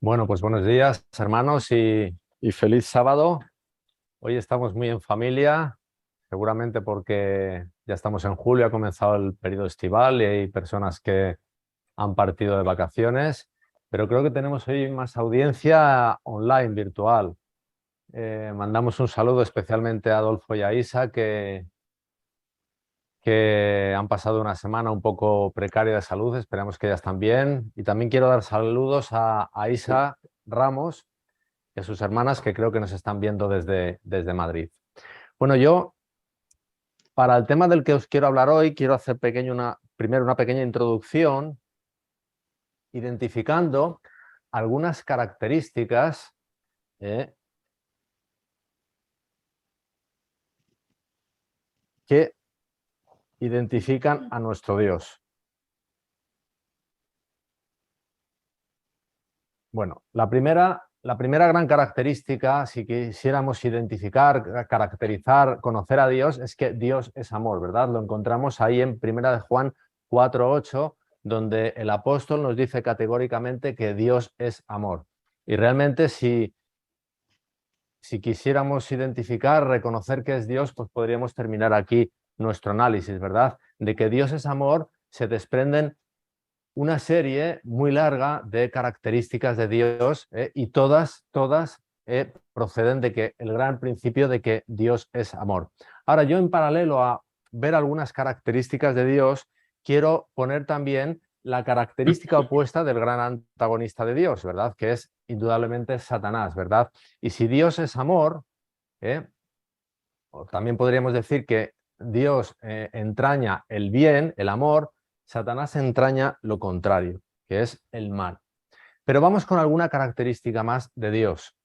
Bueno, pues buenos días, hermanos, y feliz sábado. Hoy estamos muy en familia, seguramente porque ya estamos en julio, ha comenzado el periodo estival y hay personas que han partido de vacaciones, pero creo que tenemos hoy más audiencia online, virtual. Mandamos un saludo especialmente a Adolfo y a Isa, que han pasado una semana un poco precaria de salud, esperamos que ya están bien. Y también quiero dar saludos a Isa Ramos y a sus hermanas que creo que nos están viendo desde Madrid. Bueno, yo para el tema del que os quiero hablar hoy, quiero hacer primero una pequeña introducción identificando algunas características eh, que identifican a nuestro Dios. Bueno, la primera gran característica, si quisiéramos identificar, caracterizar, conocer a Dios, es que Dios es amor, ¿verdad? Lo encontramos ahí en 1 Juan 4:8, donde el apóstol nos dice categóricamente que Dios es amor. Y realmente si quisiéramos identificar, reconocer que es Dios, pues podríamos terminar aquí nuestro análisis, ¿verdad? De que Dios es amor, se desprenden una serie muy larga de características de Dios y todas proceden de que el gran principio de que Dios es amor. Ahora, yo en paralelo a ver algunas características de Dios, quiero poner también la característica opuesta del gran antagonista de Dios, ¿verdad? Que es indudablemente Satanás, ¿verdad? Y si Dios es amor, o también podríamos decir que Dios entraña el bien, el amor, Satanás entraña lo contrario, que es el mal. Pero vamos con alguna característica más de Dios.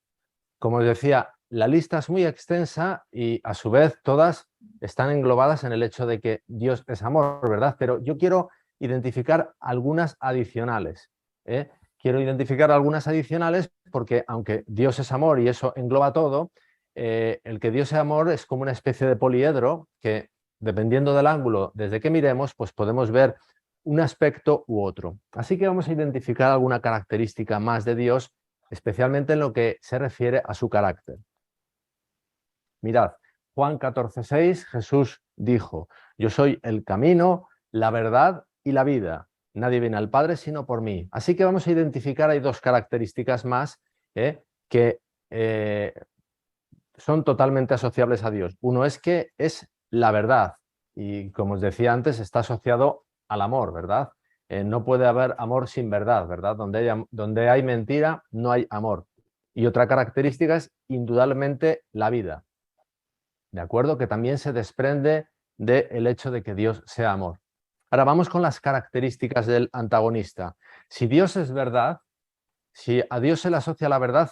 Como os decía, la lista es muy extensa y a su vez todas están englobadas en el hecho de que Dios es amor, ¿verdad? Pero yo quiero identificar algunas adicionales. ¿eh? Quiero identificar algunas adicionales porque aunque Dios es amor y eso engloba todo, el que Dios es amor es como una especie de poliedro que, dependiendo del ángulo desde que miremos, pues podemos ver un aspecto u otro. Así que vamos a identificar alguna característica más de Dios, especialmente en lo que se refiere a su carácter. Mirad, Juan 14:6, Jesús dijo: yo soy el camino, la verdad y la vida. Nadie viene al Padre sino por mí. Así que vamos a identificar, hay dos características más que son totalmente asociables a Dios. Uno es que es la verdad y, como os decía antes, está asociado al amor, ¿verdad? No puede haber amor sin verdad, ¿verdad? Donde hay mentira, no hay amor. Y otra característica es indudablemente la vida, ¿de acuerdo? Que también se desprende del hecho de que Dios sea amor. Ahora vamos con las características del antagonista. Si Dios es verdad, si a Dios se le asocia la verdad,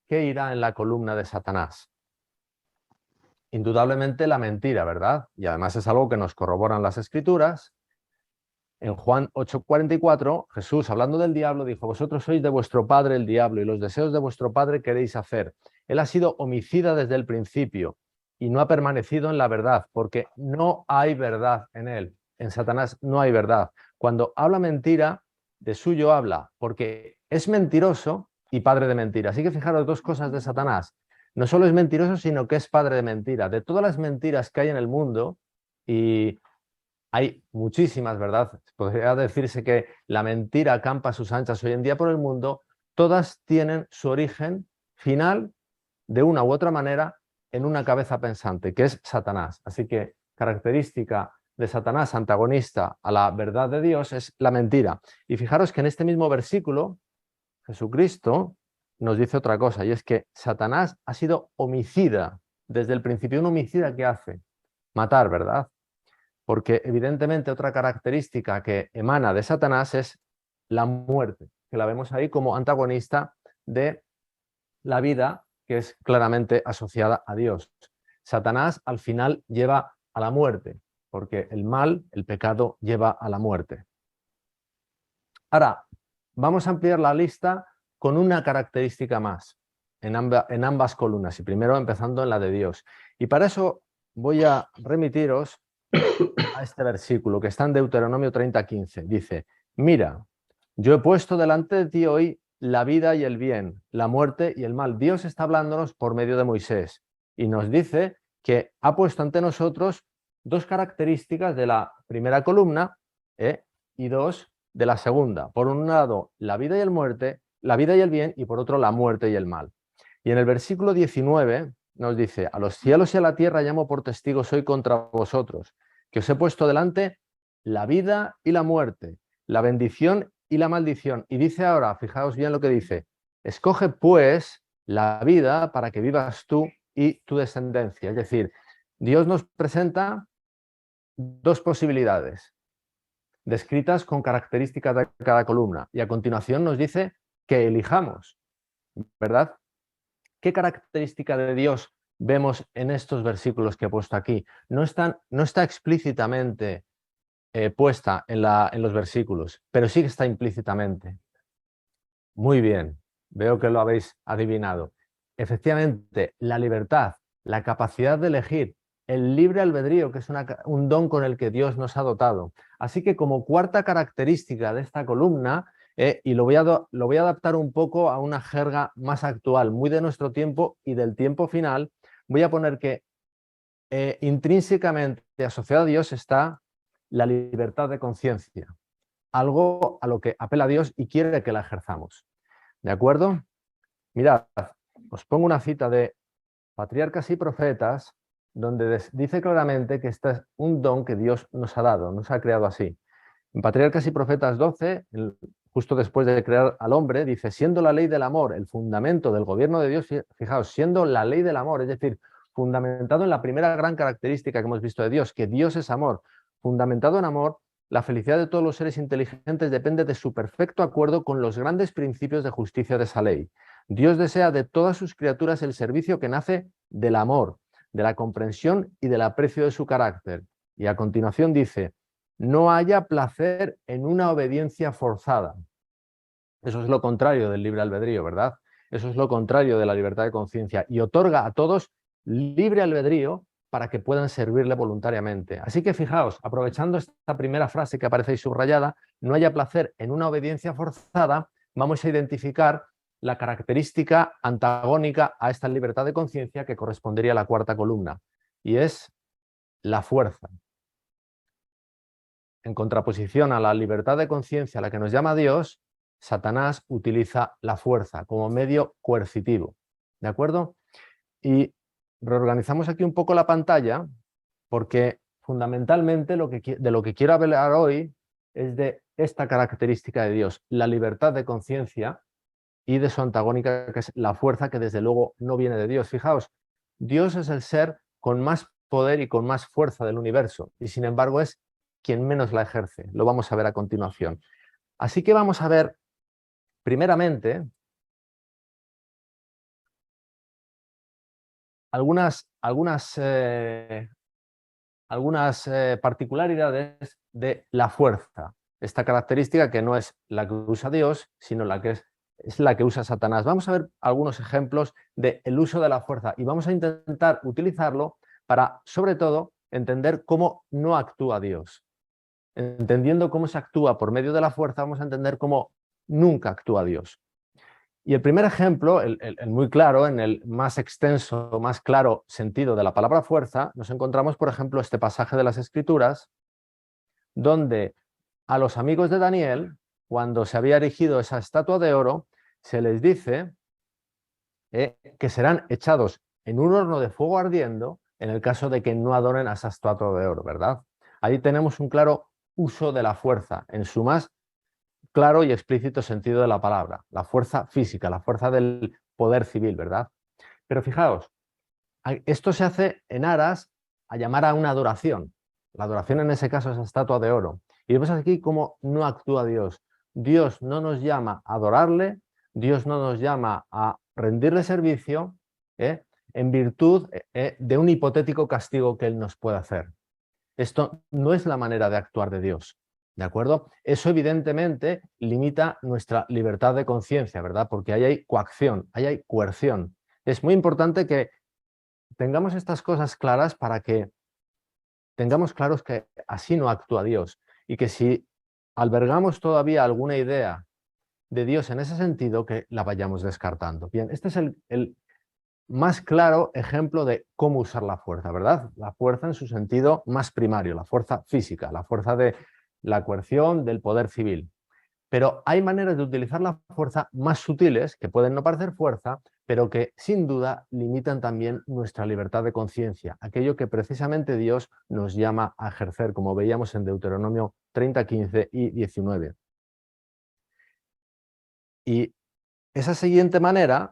¿qué irá en la columna de Satanás? Indudablemente la mentira, ¿verdad? Y además es algo que nos corroboran las Escrituras. En Juan 8:44, Jesús, hablando del diablo, dijo: vosotros sois de vuestro padre el diablo y los deseos de vuestro padre queréis hacer. Él ha sido homicida desde el principio y no ha permanecido en la verdad, porque no hay verdad en él. En Satanás no hay verdad. Cuando habla mentira, de suyo habla, porque es mentiroso y padre de mentira. Así que fijaros, dos cosas de Satanás. No solo es mentiroso, sino que es padre de mentira. De todas las mentiras que hay en el mundo, y hay muchísimas, ¿verdad? Podría decirse que la mentira campa a sus anchas hoy en día por el mundo. Todas tienen su origen final, de una u otra manera, en una cabeza pensante, que es Satanás. Así que característica de Satanás, antagonista a la verdad de Dios, es la mentira. Y fijaros que en este mismo versículo, Jesucristo nos dice otra cosa, y es que Satanás ha sido homicida desde el principio. ¿Un homicida qué hace? Matar, ¿verdad? Porque evidentemente otra característica que emana de Satanás es la muerte, que la vemos ahí como antagonista de la vida, que es claramente asociada a Dios. Satanás al final lleva a la muerte, porque el mal, el pecado, lleva a la muerte. Ahora, vamos a ampliar la lista con una característica más en ambas columnas, y primero empezando en la de Dios. Y para eso voy a remitiros a este versículo que está en Deuteronomio 30:15. Dice: mira, yo he puesto delante de ti hoy la vida y el bien, la muerte y el mal. Dios está hablándonos por medio de Moisés y nos dice que ha puesto ante nosotros dos características de la primera columna y dos de la segunda. Por un lado, la vida y la vida y el bien, y por otro, la muerte y el mal. Y en el versículo 19 nos dice: a los cielos y a la tierra llamo por testigos hoy contra vosotros, que os he puesto delante la vida y la muerte, la bendición y la maldición. Y dice ahora, fijaos bien lo que dice: escoge pues la vida para que vivas tú y tu descendencia. Es decir, Dios nos presenta dos posibilidades descritas con características de cada columna y a continuación nos dice que elijamos, ¿verdad? ¿Qué característica de Dios vemos en estos versículos que he puesto aquí? No está explícitamente puesta en los versículos, pero sí que está implícitamente. Muy bien, veo que lo habéis adivinado. Efectivamente, la libertad, la capacidad de elegir, el libre albedrío, que es un don con el que Dios nos ha dotado. Así que como cuarta característica de esta columna, y lo voy a adaptar un poco a una jerga más actual, muy de nuestro tiempo y del tiempo final, voy a poner que intrínsecamente asociado a Dios está la libertad de conciencia, algo a lo que apela a Dios y quiere que la ejerzamos. ¿De acuerdo? Mirad, os pongo una cita de Patriarcas y Profetas, donde dice claramente que este es un don que Dios nos ha dado, nos ha creado así. En Patriarcas y Profetas 12, justo después de crear al hombre, dice: siendo la ley del amor el fundamento del gobierno de Dios, fijaos, siendo la ley del amor, es decir, fundamentado en la primera gran característica que hemos visto de Dios, que Dios es amor, fundamentado en amor, la felicidad de todos los seres inteligentes depende de su perfecto acuerdo con los grandes principios de justicia de esa ley. Dios desea de todas sus criaturas el servicio que nace del amor, de la comprensión y del aprecio de su carácter. Y a continuación dice: no haya placer en una obediencia forzada. Eso es lo contrario del libre albedrío, ¿verdad? Eso es lo contrario de la libertad de conciencia y otorga a todos libre albedrío para que puedan servirle voluntariamente. Así que fijaos, aprovechando esta primera frase que aparece ahí subrayada, no haya placer en una obediencia forzada, vamos a identificar la característica antagónica a esta libertad de conciencia que correspondería a la cuarta columna, y es la fuerza. En contraposición a la libertad de conciencia a la que nos llama Dios, Satanás utiliza la fuerza como medio coercitivo. ¿De acuerdo? Y reorganizamos aquí un poco la pantalla porque fundamentalmente de lo que quiero hablar hoy es de esta característica de Dios, la libertad de conciencia, y de su antagónica, que es la fuerza, que desde luego no viene de Dios. Fijaos, Dios es el ser con más poder y con más fuerza del universo, y sin embargo es quien menos la ejerce. Lo vamos a ver a continuación. Así que vamos a ver, primeramente, algunas particularidades de la fuerza. Esta característica que no es la que usa Dios, sino la que es la que usa Satanás. Vamos a ver algunos ejemplos del uso de la fuerza y vamos a intentar utilizarlo para, sobre todo, entender cómo no actúa Dios. Entendiendo cómo se actúa por medio de la fuerza, vamos a entender cómo nunca actúa Dios. Y el primer ejemplo, el muy claro, en el más extenso, más claro sentido de la palabra fuerza, nos encontramos, por ejemplo, este pasaje de las Escrituras, donde a los amigos de Daniel, cuando se había erigido esa estatua de oro, se les dice que serán echados en un horno de fuego ardiendo en el caso de que no adoren a esa estatua de oro, ¿verdad? Ahí tenemos un claro uso de la fuerza, en su más claro y explícito sentido de la palabra, la fuerza física, la fuerza del poder civil, ¿verdad? Pero fijaos, esto se hace en aras a llamar a una adoración. La adoración en ese caso es la estatua de oro. Y vemos aquí cómo no actúa Dios. Dios no nos llama a adorarle, Dios no nos llama a rendirle servicio en virtud de un hipotético castigo que Él nos puede hacer. Esto no es la manera de actuar de Dios. ¿De acuerdo? Eso evidentemente limita nuestra libertad de conciencia, ¿verdad? Porque ahí hay coacción, ahí hay coerción. Es muy importante que tengamos estas cosas claras para que tengamos claros que así no actúa Dios y que si albergamos todavía alguna idea de Dios en ese sentido que la vayamos descartando. Bien, este es el más claro ejemplo de cómo usar la fuerza, ¿verdad? La fuerza en su sentido más primario, la fuerza física, la fuerza de la coerción, del poder civil. Pero hay maneras de utilizar la fuerza más sutiles, que pueden no parecer fuerza, pero que sin duda limitan también nuestra libertad de conciencia, aquello que precisamente Dios nos llama a ejercer, como veíamos en Deuteronomio 30, 15 y 19. Y esa siguiente manera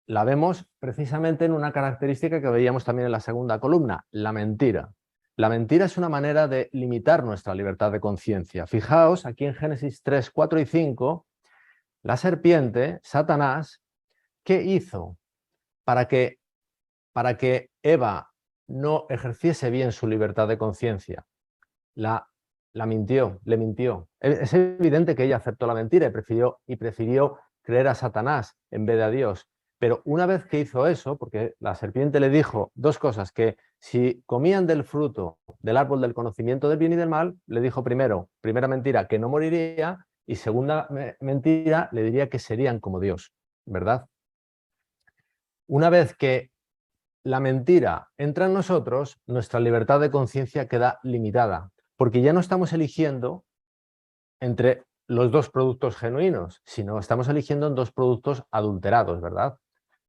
la vemos precisamente en una característica que veíamos también en la segunda columna, la mentira. La mentira es una manera de limitar nuestra libertad de conciencia. Fijaos, aquí en Génesis 3, 4 y 5, la serpiente, Satanás, ¿qué hizo para que Eva no ejerciese bien su libertad de conciencia? La mintió, le mintió. Es evidente que ella aceptó la mentira y prefirió creer a Satanás en vez de a Dios. Pero una vez que hizo eso, porque la serpiente le dijo dos cosas, que si comían del fruto del árbol del conocimiento del bien y del mal, le dijo primera mentira, que no moriría, y segunda mentira, le diría que serían como Dios, ¿verdad? Una vez que la mentira entra en nosotros, nuestra libertad de conciencia queda limitada, porque ya no estamos eligiendo entre los dos productos genuinos, sino estamos eligiendo en dos productos adulterados, ¿verdad?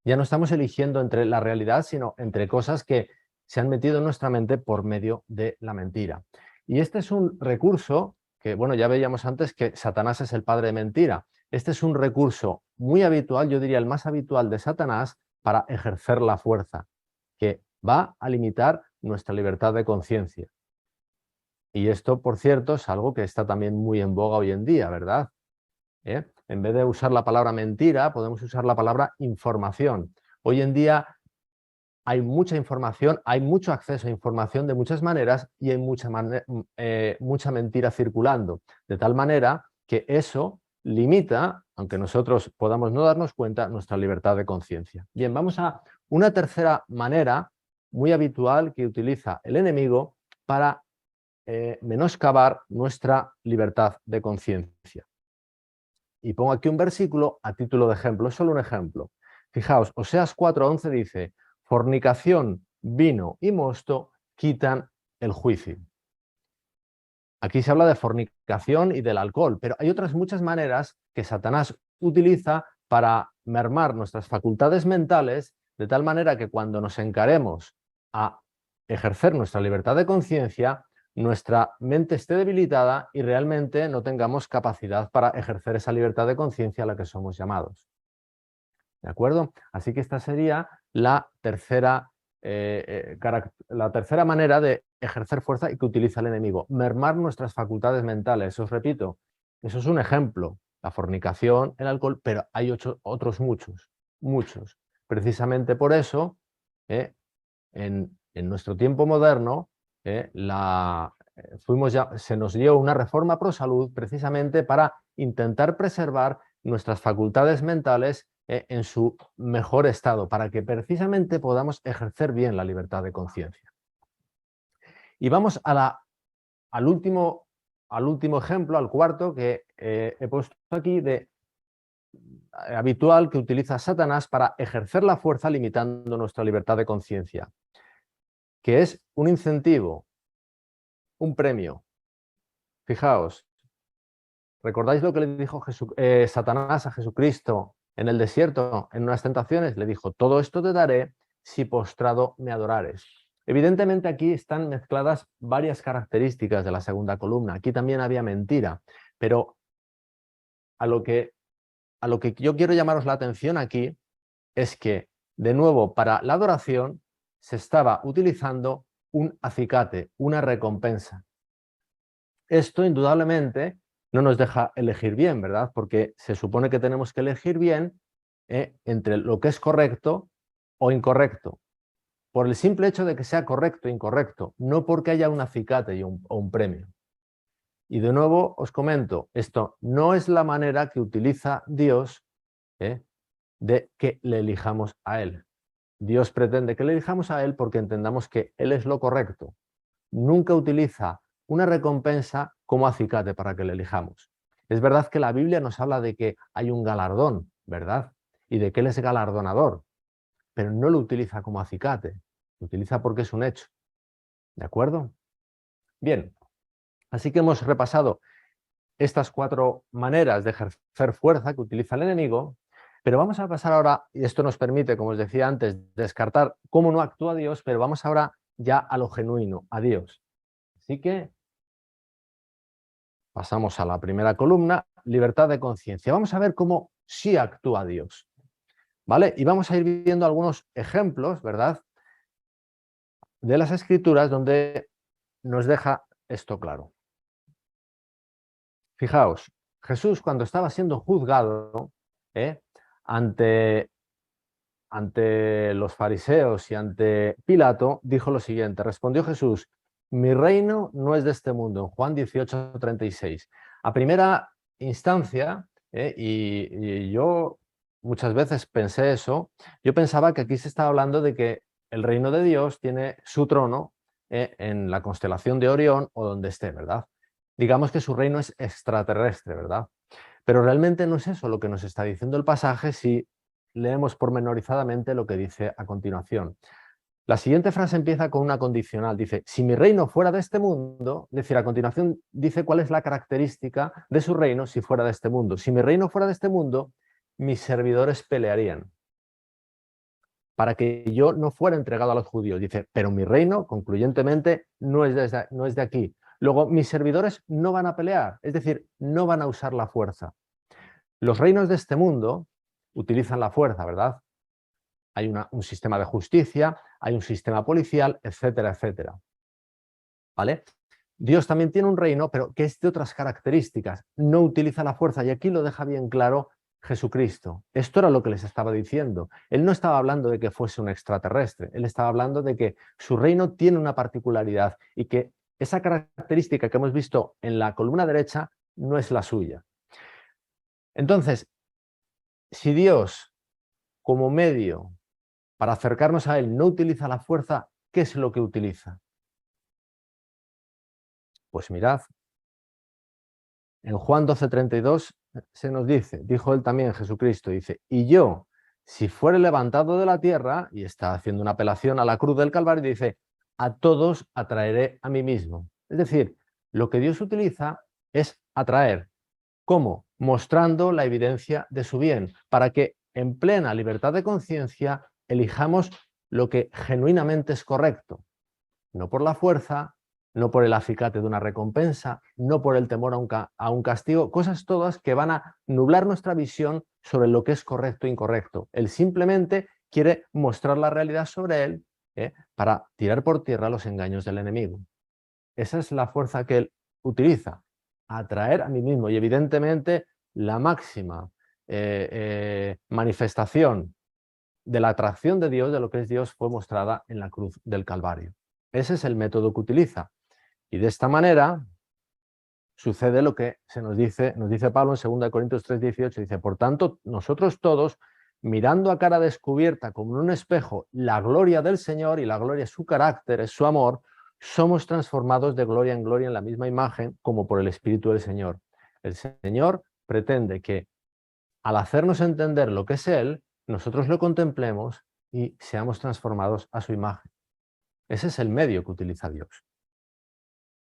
Ya no estamos eligiendo entre la realidad, sino entre cosas que se han metido en nuestra mente por medio de la mentira. Y este es un recurso que, bueno, ya veíamos antes que Satanás es el padre de mentira. Este es un recurso muy habitual, yo diría el más habitual de Satanás para ejercer la fuerza, que va a limitar nuestra libertad de conciencia. Y esto, por cierto, es algo que está también muy en boga hoy en día, ¿verdad? En vez de usar la palabra mentira, podemos usar la palabra información. Hoy en día hay mucha información, hay mucho acceso a información de muchas maneras y hay mucha mentira circulando, de tal manera que eso limita, aunque nosotros podamos no darnos cuenta, nuestra libertad de conciencia. Bien, vamos a una tercera manera muy habitual que utiliza el enemigo para menoscabar nuestra libertad de conciencia. Y pongo aquí un versículo a título de ejemplo, es solo un ejemplo. Fijaos, Oseas 4:11 dice, fornicación, vino y mosto quitan el juicio. Aquí se habla de fornicación y del alcohol, pero hay otras muchas maneras que Satanás utiliza para mermar nuestras facultades mentales, de tal manera que cuando nos encaremos a ejercer nuestra libertad de conciencia, nuestra mente esté debilitada y realmente no tengamos capacidad para ejercer esa libertad de conciencia a la que somos llamados. ¿De acuerdo? Así que esta sería la tercera manera de ejercer fuerza y que utiliza el enemigo, mermar nuestras facultades mentales. Os repito, eso es un ejemplo, la fornicación, el alcohol, pero hay otros muchos. Precisamente por eso, en nuestro tiempo moderno, se nos dio una reforma pro salud precisamente para intentar preservar nuestras facultades mentales en su mejor estado, para que precisamente podamos ejercer bien la libertad de conciencia. Y vamos al último ejemplo, al cuarto que he puesto aquí, habitual que utiliza Satanás para ejercer la fuerza limitando nuestra libertad de conciencia, que es un incentivo, un premio. Fijaos, ¿recordáis lo que le dijo Satanás a Jesucristo en el desierto, en unas tentaciones? Le dijo, todo esto te daré si postrado me adorares. Evidentemente aquí están mezcladas varias características de la segunda columna. Aquí también había mentira, pero a lo que yo quiero llamaros la atención aquí es que, de nuevo, para la adoración se estaba utilizando un acicate, una recompensa. Esto indudablemente no nos deja elegir bien, ¿verdad? Porque se supone que tenemos que elegir bien entre lo que es correcto o incorrecto, por el simple hecho de que sea correcto o incorrecto, no porque haya un acicate o un premio. Y de nuevo os comento, esto no es la manera que utiliza Dios de que le elijamos a Él. Dios pretende que le elijamos a Él porque entendamos que Él es lo correcto. Nunca utiliza una recompensa como acicate para que le elijamos. Es verdad que la Biblia nos habla de que hay un galardón, ¿verdad? Y de que Él es galardonador, pero no lo utiliza como acicate, lo utiliza porque es un hecho. ¿De acuerdo? Bien, así que hemos repasado estas 4 maneras de ejercer fuerza que utiliza el enemigo, pero vamos a pasar ahora, y esto nos permite, como os decía antes, descartar cómo no actúa Dios, pero vamos ahora ya a lo genuino, a Dios. Así que pasamos a la primera columna, libertad de conciencia. Vamos a ver cómo sí actúa Dios, ¿vale? Y vamos a ir viendo algunos ejemplos, ¿verdad?, de las Escrituras donde nos deja esto claro. Fijaos, Jesús cuando estaba siendo juzgado ante, ante los fariseos y ante Pilato, dijo lo siguiente, respondió Jesús, mi reino no es de este mundo, en Juan 18:36. A primera instancia, y yo muchas veces pensé eso, yo pensaba que aquí se estaba hablando de que el reino de Dios tiene su trono en la constelación de Orión o donde esté, ¿verdad? Digamos que su reino es extraterrestre, ¿verdad? Pero realmente no es eso lo que nos está diciendo el pasaje si leemos pormenorizadamente lo que dice a continuación. La siguiente frase empieza con una condicional. Dice, si mi reino fuera de este mundo, es decir, a continuación dice cuál es la característica de su reino si fuera de este mundo. Si mi reino fuera de este mundo, mis servidores pelearían para que yo no fuera entregado a los judíos. Dice, pero mi reino, concluyentemente, no es de aquí. Luego, mis servidores no van a pelear, es decir, no van a usar la fuerza. Los reinos de este mundo utilizan la fuerza, ¿verdad? Hay un sistema de justicia, hay un sistema policial, etcétera, etcétera. ¿Vale? Dios también tiene un reino, pero que es de otras características. No utiliza la fuerza y aquí lo deja bien claro Jesucristo. Esto era lo que les estaba diciendo. Él no estaba hablando de que fuese un extraterrestre, él estaba hablando de que su reino tiene una particularidad y que esa característica que hemos visto en la columna derecha no es la suya. Entonces, si Dios como medio para acercarnos a Él no utiliza la fuerza, ¿qué es lo que utiliza? Pues mirad, en Juan 12:32 se nos dice, dijo Él también, Jesucristo, dice, y yo, si fuere levantado de la tierra, y está haciendo una apelación a la cruz del Calvario, dice, a todos atraeré a mí mismo. Es decir, lo que Dios utiliza es atraer. ¿Cómo? Mostrando la evidencia de su bien, para que en plena libertad de conciencia elijamos lo que genuinamente es correcto, no por la fuerza, no por el acicate de una recompensa, no por el temor a un castigo, cosas todas que van a nublar nuestra visión sobre lo que es correcto e incorrecto. Él simplemente quiere mostrar la realidad sobre él para tirar por tierra los engaños del enemigo. Esa es la fuerza que él utiliza, atraer a mí mismo. Y evidentemente la máxima manifestación de la atracción de Dios, de lo que es Dios, fue mostrada en la cruz del Calvario. Ese es el método que utiliza. Y de esta manera sucede lo que nos dice Pablo en 2 Corintios 3:18, dice, por tanto, nosotros todos, mirando a cara descubierta como en un espejo la gloria del Señor, y la gloria es su carácter, es su amor, somos transformados de gloria en gloria en la misma imagen como por el Espíritu del Señor. El Señor pretende que al hacernos entender lo que es Él, nosotros lo contemplemos y seamos transformados a su imagen. Ese es el medio que utiliza Dios.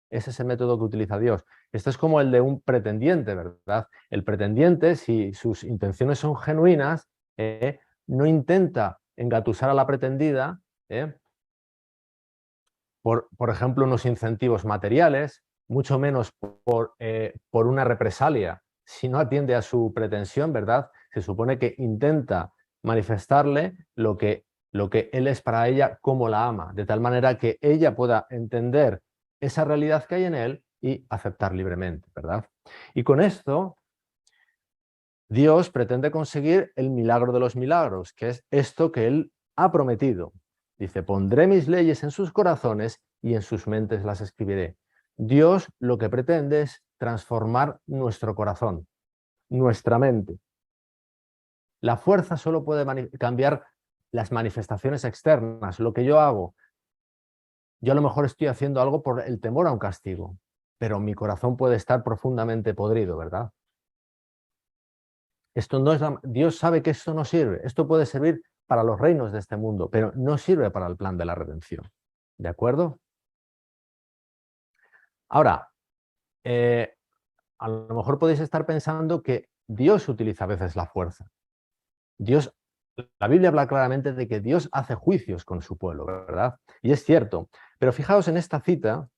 Ese es el método que utiliza Dios. Esto es como el de un pretendiente, ¿verdad? El pretendiente, si sus intenciones son genuinas, no intenta engatusar a la pretendida por ejemplo, unos incentivos materiales, mucho menos por una represalia. Si no atiende a su pretensión, ¿verdad? Se supone que intenta manifestarle lo que él es para ella, como la ama, de tal manera que ella pueda entender esa realidad que hay en él y aceptar libremente, ¿verdad? Y con esto, Dios pretende conseguir el milagro de los milagros, que es esto que él ha prometido. Dice, pondré mis leyes en sus corazones y en sus mentes las escribiré. Dios lo que pretende es transformar nuestro corazón, nuestra mente. La fuerza solo puede cambiar las manifestaciones externas, lo que yo hago. Yo a lo mejor estoy haciendo algo por el temor a un castigo, pero mi corazón puede estar profundamente podrido, ¿verdad? Esto no es Dios sabe que esto no sirve. Esto puede servir para los reinos de este mundo, pero no sirve para el plan de la redención. ¿De acuerdo? Ahora, a lo mejor podéis estar pensando que Dios utiliza a veces la fuerza. La Biblia habla claramente de que Dios hace juicios con su pueblo, ¿verdad? Y es cierto. Pero fijaos en esta cita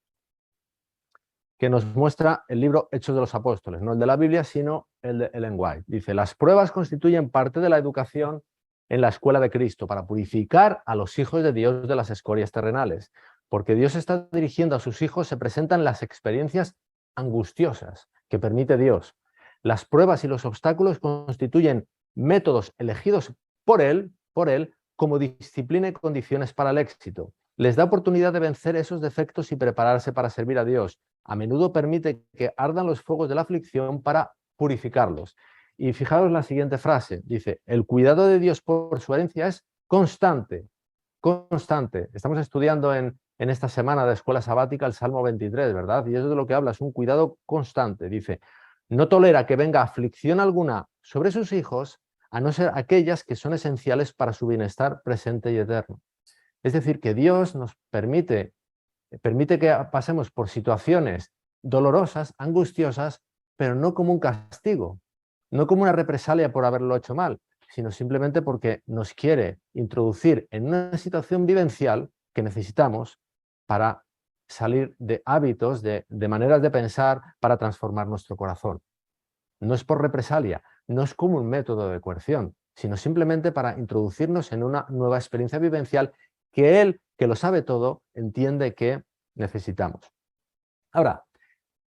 que nos muestra el libro Hechos de los Apóstoles, no el de la Biblia, sino el de Ellen White. Dice, las pruebas constituyen parte de la educación en la escuela de Cristo para purificar a los hijos de Dios de las escorias terrenales. Porque Dios está dirigiendo a sus hijos, se presentan las experiencias angustiosas que permite Dios. Las pruebas y los obstáculos constituyen métodos elegidos por Él, como disciplina y condiciones para el éxito. Les da oportunidad de vencer esos defectos y prepararse para servir a Dios. A menudo permite que ardan los fuegos de la aflicción para purificarlos. Y fijaros la siguiente frase, dice, el cuidado de Dios por su herencia es constante, constante. Estamos estudiando en esta semana de escuela sabática el Salmo 23, ¿verdad? Y eso es de lo que habla, es un cuidado constante. Dice, no tolera que venga aflicción alguna sobre sus hijos, a no ser aquellas que son esenciales para su bienestar presente y eterno. Es decir, que Dios nos permite que pasemos por situaciones dolorosas, angustiosas, pero no como un castigo, no como una represalia por haberlo hecho mal, sino simplemente porque nos quiere introducir en una situación vivencial que necesitamos para salir de hábitos, de maneras de pensar, para transformar nuestro corazón. No es por represalia, no es como un método de coerción, sino simplemente para introducirnos en una nueva experiencia vivencial que Él, que lo sabe todo, entiende que necesitamos. Ahora,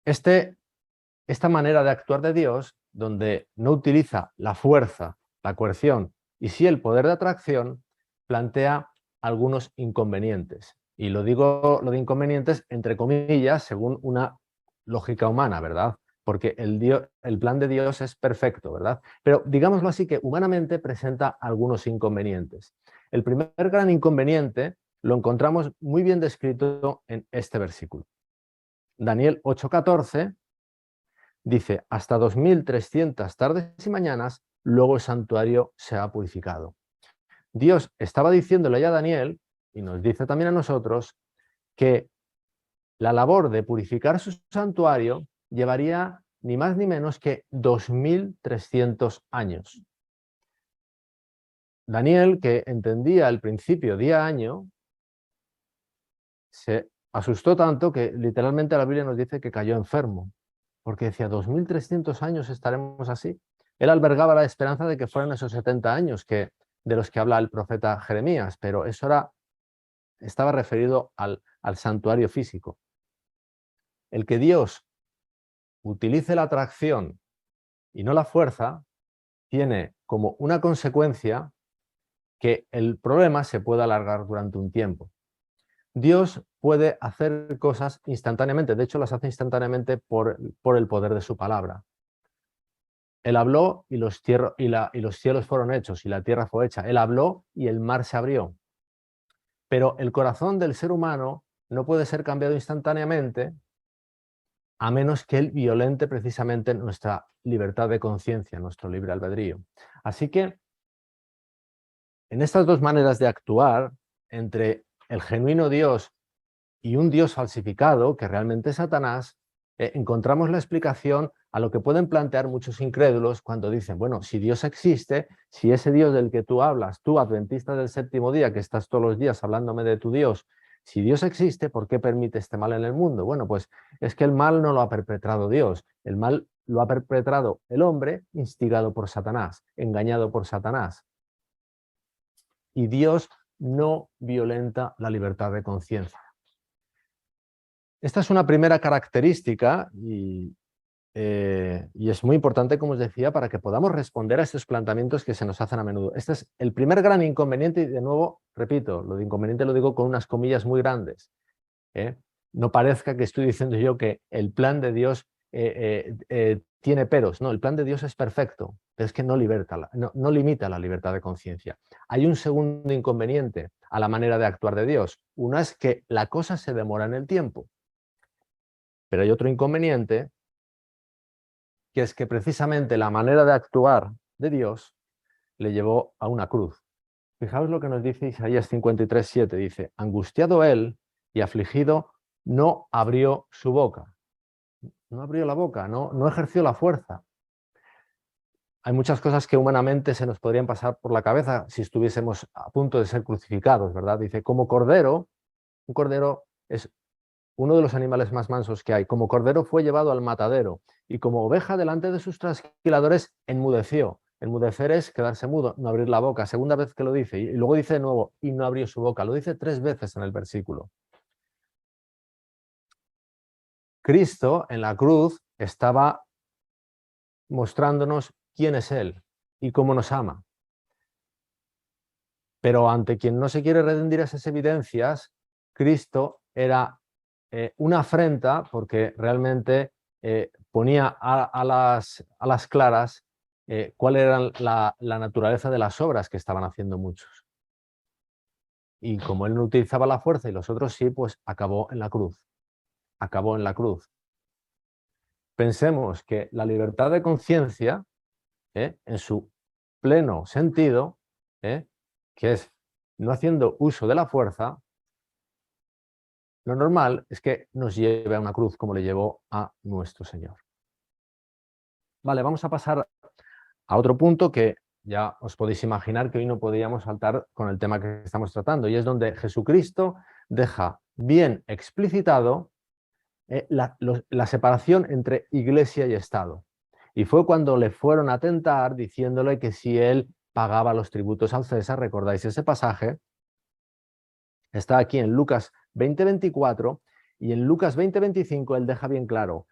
esta manera de actuar de Dios, donde no utiliza la fuerza, la coerción y sí el poder de atracción, plantea algunos inconvenientes. Y lo digo lo de inconvenientes entre comillas, según una lógica humana, ¿verdad? Porque el plan de Dios es perfecto, ¿verdad? Pero digámoslo así, que humanamente presenta algunos inconvenientes. El primer gran inconveniente lo encontramos muy bien descrito en este versículo. Daniel 8:14 dice, hasta 2300 tardes y mañanas, luego el santuario se ha purificado. Dios estaba diciéndole ya a Daniel, y nos dice también a nosotros, que la labor de purificar su santuario llevaría ni más ni menos que 2300 años. Daniel, que entendía el principio día-año, se asustó tanto que literalmente la Biblia nos dice que cayó enfermo, porque decía, 2300 años estaremos así. Él albergaba la esperanza de que fueran esos 70 años de los que habla el profeta Jeremías, pero eso estaba referido al santuario físico. El que Dios utilice la atracción y no la fuerza, tiene como una consecuencia que el problema se pueda alargar durante un tiempo. Dios puede hacer cosas instantáneamente, de hecho las hace instantáneamente por el poder de su palabra. Él habló y los cielos fueron hechos y la tierra fue hecha. Él habló y el mar se abrió. Pero el corazón del ser humano no puede ser cambiado instantáneamente a menos que él violente precisamente nuestra libertad de conciencia, nuestro libre albedrío. Así que en estas dos maneras de actuar, entre el genuino Dios y un Dios falsificado, que realmente es Satanás, encontramos la explicación a lo que pueden plantear muchos incrédulos cuando dicen, bueno, si Dios existe, si ese Dios del que tú hablas, tú, adventista del séptimo día, que estás todos los días hablándome de tu Dios, si Dios existe, ¿por qué permite este mal en el mundo? Bueno, pues es que el mal no lo ha perpetrado Dios, el mal lo ha perpetrado el hombre instigado por Satanás, engañado por Satanás. Y Dios no violenta la libertad de conciencia. Esta es una primera característica y es muy importante, como os decía, para que podamos responder a estos planteamientos que se nos hacen a menudo. Este es el primer gran inconveniente y, de nuevo, repito, lo de inconveniente lo digo con unas comillas muy grandes. No parezca que estoy diciendo yo que el plan de Dios tiene peros. No, el plan de Dios es perfecto, pero es que no limita la libertad de conciencia. Hay un segundo inconveniente a la manera de actuar de Dios. Uno es que la cosa se demora en el tiempo. Pero hay otro inconveniente, que es que precisamente la manera de actuar de Dios le llevó a una cruz. Fijaos lo que nos dice Isaías 53:7, dice, angustiado él y afligido, no abrió su boca. No abrió la boca, no ejerció la fuerza. Hay muchas cosas que humanamente se nos podrían pasar por la cabeza si estuviésemos a punto de ser crucificados, ¿verdad? Dice, como cordero, un cordero es uno de los animales más mansos que hay. Como cordero fue llevado al matadero y como oveja delante de sus trasquiladores enmudeció. Enmudecer es quedarse mudo, no abrir la boca. Segunda vez que lo dice. Y luego dice de nuevo, y no abrió su boca. Lo dice 3 veces en el versículo. Cristo en la cruz estaba mostrándonos quién es Él y cómo nos ama. Pero ante quien no se quiere rendir esas evidencias, Cristo era una afrenta porque realmente ponía a las claras cuál era la naturaleza de las obras que estaban haciendo muchos. Y como él no utilizaba la fuerza y los otros sí, pues acabó en la cruz. Acabó en la cruz. Pensemos que la libertad de conciencia, en su pleno sentido, que es no haciendo uso de la fuerza, lo normal es que nos lleve a una cruz como le llevó a nuestro Señor. Vale, vamos a pasar a otro punto que ya os podéis imaginar que hoy no podríamos saltar con el tema que estamos tratando, y es donde Jesucristo deja bien explicitado la separación entre iglesia y Estado. Y fue cuando le fueron a tentar diciéndole que si él pagaba los tributos al César, ¿recordáis ese pasaje? Está aquí en Lucas 20:24 y en Lucas 20:25 él deja bien claro,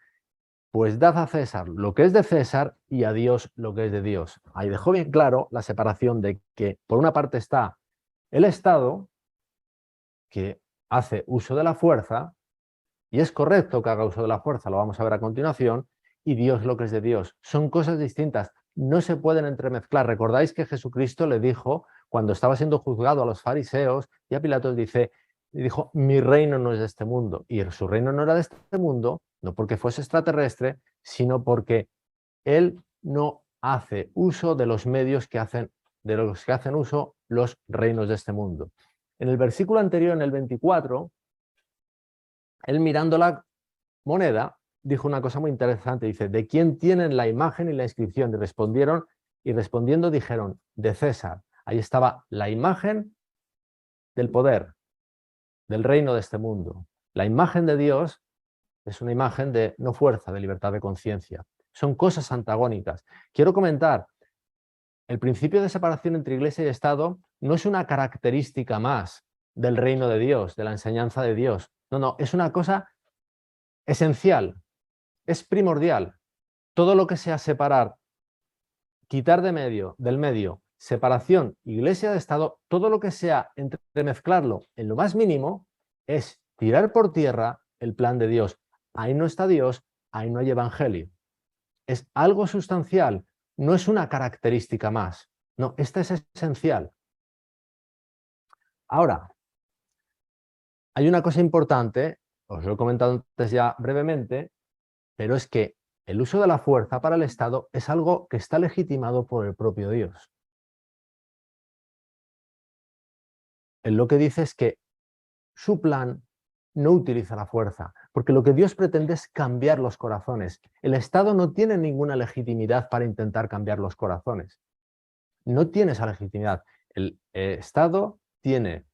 pues dad a César lo que es de César y a Dios lo que es de Dios. Ahí dejó bien claro la separación de que por una parte está el Estado, que hace uso de la fuerza, y es correcto que haga uso de la fuerza, lo vamos a ver a continuación, y Dios lo que es de Dios. Son cosas distintas, no se pueden entremezclar. Recordáis que Jesucristo le dijo, cuando estaba siendo juzgado a los fariseos, y a Pilatos dijo, mi reino no es de este mundo. Y su reino no era de este mundo, no porque fuese extraterrestre, sino porque él no hace uso de los medios de los que hacen uso los reinos de este mundo. En el versículo anterior, en el 24, él mirando la moneda, dijo una cosa muy interesante, dice, ¿de quién tienen la imagen y la inscripción? Y respondiendo dijeron, de César. Ahí estaba la imagen del poder, del reino de este mundo. La imagen de Dios es una imagen de no fuerza, de libertad de conciencia. Son cosas antagónicas. Quiero comentar, el principio de separación entre Iglesia y Estado no es una característica más del reino de Dios, de la enseñanza de Dios. No, es una cosa esencial, es primordial. Todo lo que sea separar, quitar del medio, separación, iglesia de Estado, todo lo que sea entremezclarlo en lo más mínimo, es tirar por tierra el plan de Dios. Ahí no está Dios, ahí no hay evangelio. Es algo sustancial, no es una característica más. No, esta es esencial. Ahora, hay una cosa importante, os lo he comentado antes ya brevemente, pero es que el uso de la fuerza para el Estado es algo que está legitimado por el propio Dios. Él lo que dice es que su plan no utiliza la fuerza, porque lo que Dios pretende es cambiar los corazones. El Estado no tiene ninguna legitimidad para intentar cambiar los corazones. No tiene esa legitimidad. El Estado tiene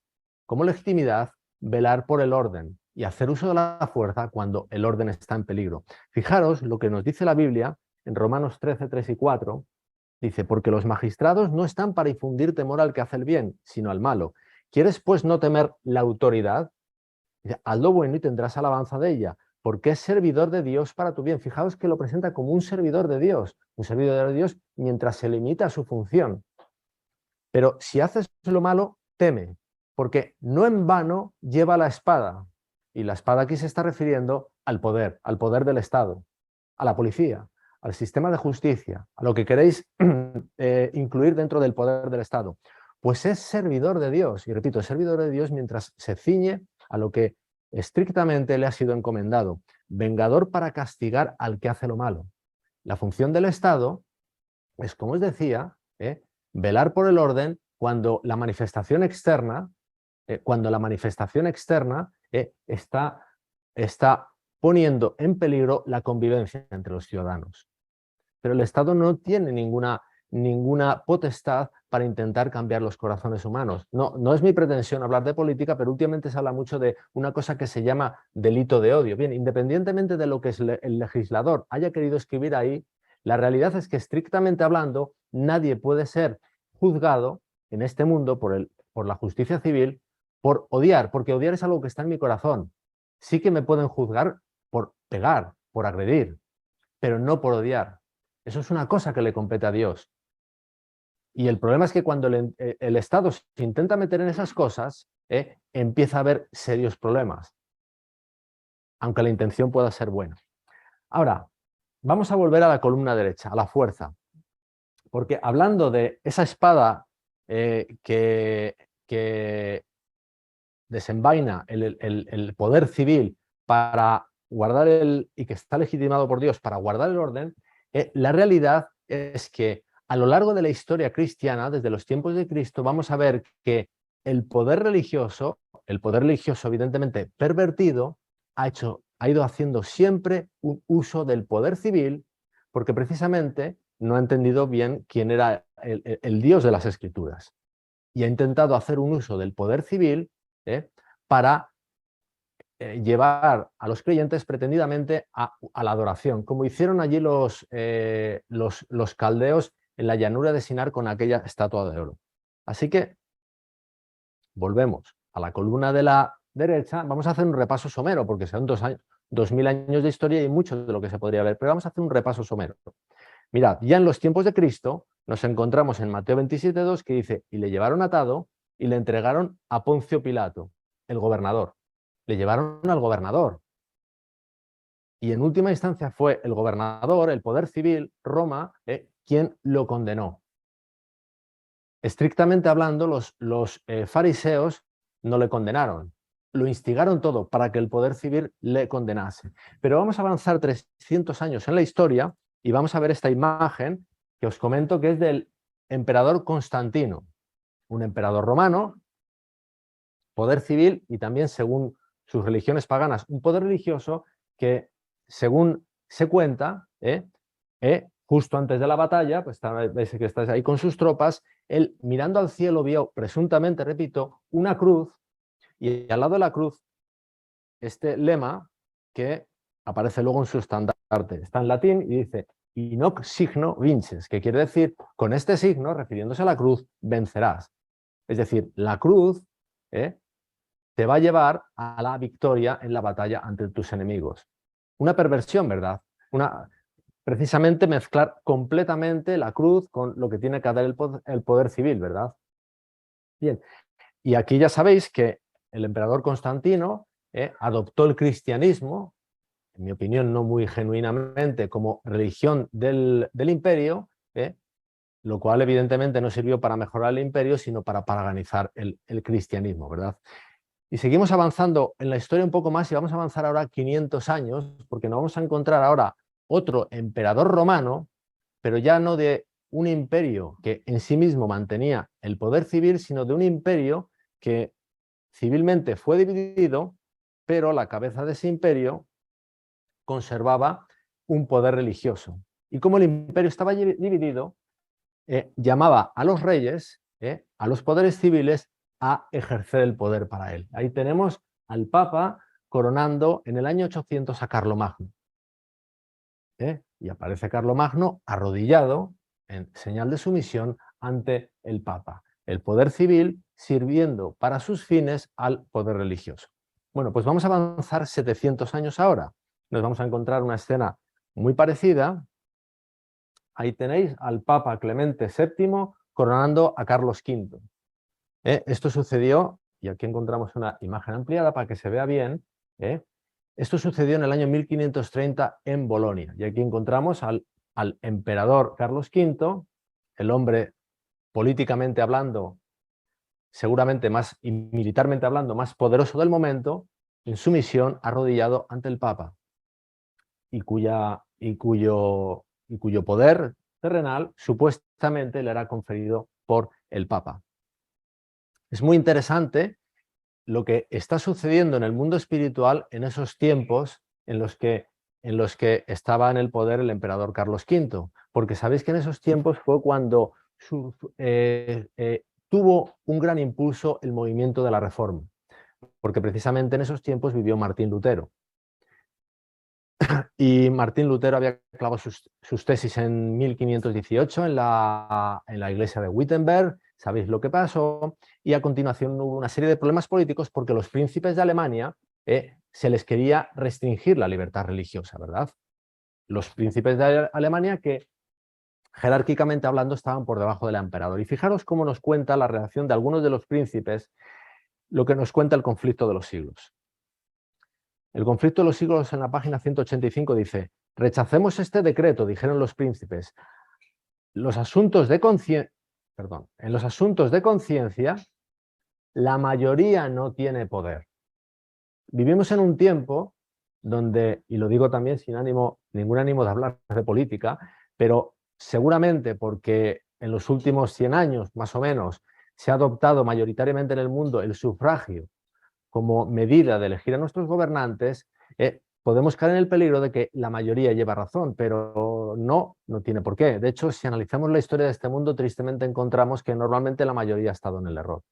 como legitimidad velar por el orden y hacer uso de la fuerza cuando el orden está en peligro. Fijaros lo que nos dice la Biblia en Romanos 13, 3 y 4. Dice, porque los magistrados no están para infundir temor al que hace el bien, sino al malo. ¿Quieres pues no temer la autoridad? Dice, haz lo bueno y tendrás alabanza de ella, porque es servidor de Dios para tu bien. Fijaos que lo presenta como un servidor de Dios mientras se limita a su función. Pero si haces lo malo, teme, porque no en vano lleva la espada. Y la espada aquí se está refiriendo al poder del Estado, a la policía, al sistema de justicia, a lo que queréis incluir dentro del poder del Estado. Pues es servidor de Dios, y repito, es servidor de Dios mientras se ciñe a lo que estrictamente le ha sido encomendado, vengador para castigar al que hace lo malo. La función del Estado es, como os decía, velar por el orden cuando la manifestación externa, está poniendo en peligro la convivencia entre los ciudadanos. Pero el Estado no tiene ninguna potestad para intentar cambiar los corazones humanos. No es mi pretensión hablar de política, pero últimamente se habla mucho de una cosa que se llama delito de odio. Bien, independientemente de lo que el legislador haya querido escribir ahí, la realidad es que, estrictamente hablando, nadie puede ser juzgado en este mundo por la justicia civil por odiar, porque odiar es algo que está en mi corazón. Sí que me pueden juzgar por pegar, por agredir, pero no por odiar. Eso es una cosa que le compete a Dios. Y el problema es que cuando el Estado se intenta meter en esas cosas, empieza a haber serios problemas, aunque la intención pueda ser buena. Ahora, vamos a volver a la columna derecha, a la fuerza, porque hablando de esa espada que desenvaina el poder civil para guardar y que está legitimado por Dios para guardar el orden, la realidad es que a lo largo de la historia cristiana, desde los tiempos de Cristo, vamos a ver que el poder religioso evidentemente pervertido, ha ido haciendo siempre un uso del poder civil, porque precisamente no ha entendido bien quién era el Dios de las Escrituras. Y ha intentado hacer un uso del poder civil para llevar a los creyentes pretendidamente a la adoración, como hicieron allí los caldeos en la llanura de Sinar con aquella estatua de oro. Así que volvemos a la columna de la derecha. Vamos a hacer un repaso somero, porque son 2000 años de historia y mucho de lo que se podría ver, pero vamos a hacer un repaso somero. Mirad, ya en los tiempos de Cristo nos encontramos en Mateo 27:2 que dice: y le llevaron atado y le entregaron a Poncio Pilato, el gobernador. Le llevaron al gobernador. Y en última instancia fue el gobernador, el poder civil, Roma, quien lo condenó. Estrictamente hablando, los fariseos no le condenaron. Lo instigaron todo para que el poder civil le condenase. Pero vamos a avanzar 300 años en la historia y vamos a ver esta imagen que os comento, que es del emperador Constantino, un emperador romano, poder civil y también, según sus religiones paganas, un poder religioso que, según se cuenta, justo antes de la batalla, pues veis que está ahí con sus tropas, él, mirando al cielo, vio presuntamente, repito, una cruz, y al lado de la cruz este lema que aparece luego en su estandarte. Está en latín y dice: "In hoc signo vinces", que quiere decir: con este signo, refiriéndose a la cruz, vencerás. Es decir, la cruz te va a llevar a la victoria en la batalla ante tus enemigos. Una perversión, ¿verdad? Precisamente mezclar completamente la cruz con lo que tiene que dar el poder civil, ¿verdad? Bien, y aquí ya sabéis que el emperador Constantino adoptó el cristianismo, en mi opinión no muy genuinamente, como religión del imperio, lo cual evidentemente no sirvió para mejorar el imperio, sino para paganizar el cristianismo, ¿verdad? Y seguimos avanzando en la historia un poco más y vamos a avanzar ahora 500 años, porque nos vamos a encontrar ahora otro emperador romano, pero ya no de un imperio que en sí mismo mantenía el poder civil, sino de un imperio que civilmente fue dividido, pero la cabeza de ese imperio conservaba un poder religioso. Y como el imperio estaba dividido, llamaba a los reyes, a los poderes civiles, a ejercer el poder para él. Ahí tenemos al Papa coronando en el año 800 a Carlomagno. Y aparece Carlomagno arrodillado en señal de sumisión ante el Papa. El poder civil sirviendo para sus fines al poder religioso. Bueno, pues vamos a avanzar 700 años ahora. Nos vamos a encontrar una escena muy parecida. Ahí tenéis al Papa Clemente VII coronando a Carlos V. Esto sucedió, y aquí encontramos una imagen ampliada para que se vea bien. Esto sucedió en el año 1530 en Bolonia. Y aquí encontramos al emperador Carlos V, el hombre políticamente hablando, seguramente más, y militarmente hablando, más poderoso del momento, en su misión arrodillado ante el Papa, y cuyo poder terrenal supuestamente le era conferido por el Papa. Es muy interesante lo que está sucediendo en el mundo espiritual en esos tiempos en los que estaba en el poder el emperador Carlos V, porque sabéis que en esos tiempos fue cuando tuvo un gran impulso el movimiento de la Reforma, porque precisamente en esos tiempos vivió Martín Lutero. Y Martín Lutero había clavado sus tesis en 1518 en la iglesia de Wittenberg, sabéis lo que pasó, y a continuación hubo una serie de problemas políticos porque los príncipes de Alemania se les quería restringir la libertad religiosa, ¿verdad? Los príncipes de Alemania que jerárquicamente hablando estaban por debajo del emperador. Y fijaros cómo nos cuenta la relación de algunos de los príncipes, lo que nos cuenta el conflicto de los siglos. El conflicto de los siglos en la página 185 dice: rechacemos este decreto, dijeron los príncipes. En los asuntos de conciencia, la mayoría no tiene poder. Vivimos en un tiempo donde, y lo digo también sin ningún ánimo de hablar de política, pero seguramente porque en los últimos 100 años, más o menos, se ha adoptado mayoritariamente en el mundo el sufragio como medida de elegir a nuestros gobernantes, podemos caer en el peligro de que la mayoría lleva razón, pero no tiene por qué. De hecho, si analizamos la historia de este mundo, tristemente encontramos que normalmente la mayoría ha estado en el error.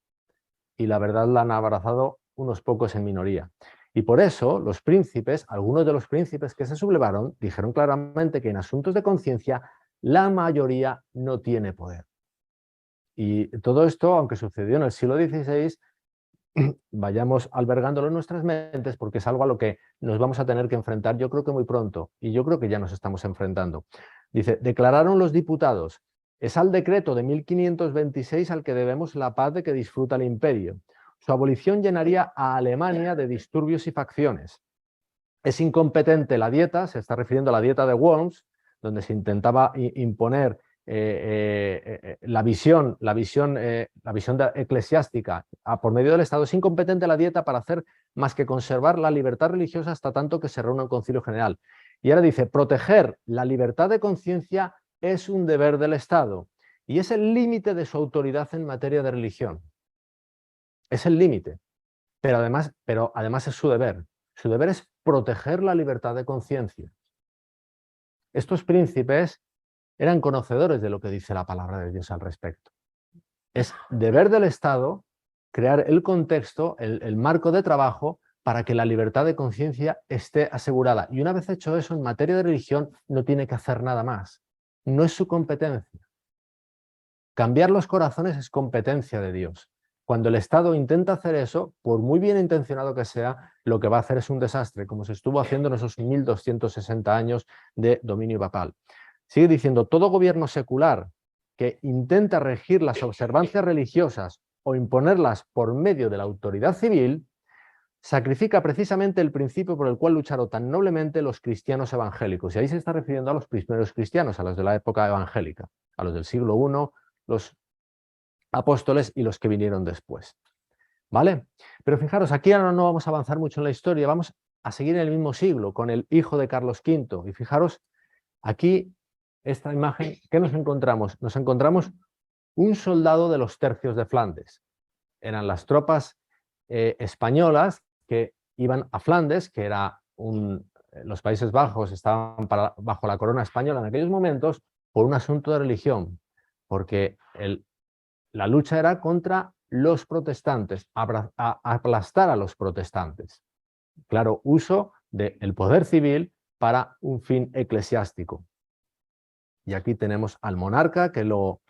Y la verdad la han abrazado unos pocos en minoría. Y por eso los príncipes, algunos de los príncipes que se sublevaron, dijeron claramente que en asuntos de conciencia la mayoría no tiene poder. Y todo esto, aunque sucedió en el siglo XVI, vayamos albergándolo en nuestras mentes porque es algo a lo que nos vamos a tener que enfrentar, yo creo que muy pronto, y yo creo que ya nos estamos enfrentando. Dice: declararon los diputados, es al decreto de 1526 al que debemos la paz de que disfruta el imperio. Su abolición llenaría a Alemania de disturbios y facciones. Es incompetente la dieta, se está refiriendo a la dieta de Worms, donde se intentaba imponer la visión eclesiástica por medio del Estado. Es incompetente la dieta para hacer más que conservar la libertad religiosa hasta tanto que se reúna un concilio general. Y ahora dice: proteger la libertad de conciencia es un deber del Estado y es el límite de su autoridad en materia de religión. Es el límite, pero además es su deber. Su deber es proteger la libertad de conciencia. Estos príncipes eran conocedores de lo que dice la palabra de Dios al respecto. Es deber del Estado crear el contexto, el marco de trabajo para que la libertad de conciencia esté asegurada. Y una vez hecho eso, en materia de religión, no tiene que hacer nada más. No es su competencia. Cambiar los corazones es competencia de Dios. Cuando el Estado intenta hacer eso, por muy bien intencionado que sea, lo que va a hacer es un desastre, como se estuvo haciendo en esos 1260 años de dominio papal. Sigue diciendo: todo gobierno secular que intenta regir las observancias religiosas o imponerlas por medio de la autoridad civil, sacrifica precisamente el principio por el cual lucharon tan noblemente los cristianos evangélicos. Y ahí se está refiriendo a los primeros cristianos, a los de la época evangélica, a los del siglo I, los apóstoles y los que vinieron después. ¿Vale? Pero fijaros, aquí ahora no vamos a avanzar mucho en la historia, vamos a seguir en el mismo siglo, con el hijo de Carlos V. Y fijaros, aquí, esta imagen, ¿qué nos encontramos? Nos encontramos un soldado de los tercios de Flandes. Eran las tropas españolas que iban a Flandes, que era los Países Bajos estaban bajo la corona española en aquellos momentos, por un asunto de religión, porque la lucha era contra los protestantes, aplastar a los protestantes. Claro, uso del poder civil para un fin eclesiástico. Y aquí tenemos al monarca que lo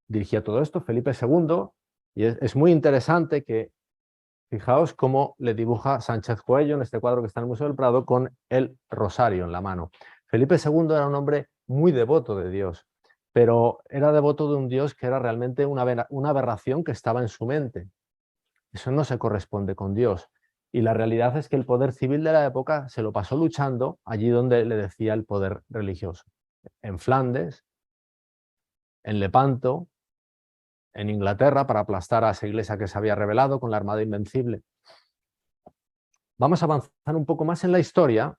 dirigía todo esto, Felipe II, y es muy interesante que, fijaos cómo le dibuja Sánchez Coello en este cuadro que está en el Museo del Prado con el rosario en la mano. Felipe II era un hombre muy devoto de Dios, pero era devoto de un Dios que era realmente una aberración que estaba en su mente. Eso no se corresponde con Dios. Y la realidad es que el poder civil de la época se lo pasó luchando allí donde le decía el poder religioso. En Flandes, en Lepanto, en Inglaterra, para aplastar a esa iglesia que se había rebelado con la Armada Invencible. Vamos a avanzar un poco más en la historia